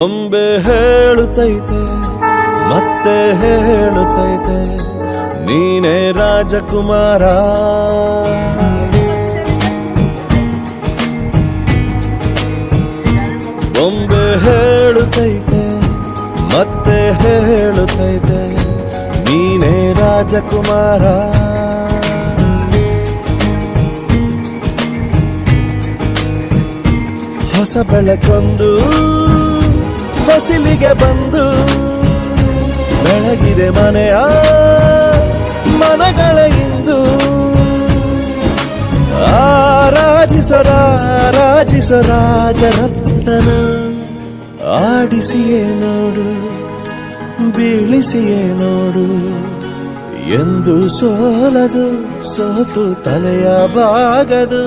ಗೊಂಬೆ ಹೇಳುತ್ತೈತೆ ಮತ್ತೆ ಹೇಳುತ್ತೈತೆ ನೀನೇ ರಾಜಕುಮಾರ. ಗೊಂಬೆ ಹೇಳುತ್ತೈತೆ ಮತ್ತೆ ಹೇಳುತ್ತೈತೆ ನೀನೇ ರಾಜಕುಮಾರ. ಹೊಸ ಬೆಳಕೊಂದು ಹೊಸಿಲಿಗೆ ಬಂದು ಬೆಳಗಿದೆ ಮನೆಯ ಮನಗಳ ಇಂದು. ರಾಜರತ್ನನ ಆಡಿಸಿಯೇ ನೋಡು ಬೀಳಿಸಿಯೇ ನೋಡು ಎಂದು ಸೋಲದು ಸೋತು ತಲೆಯ ಬಾಗದು.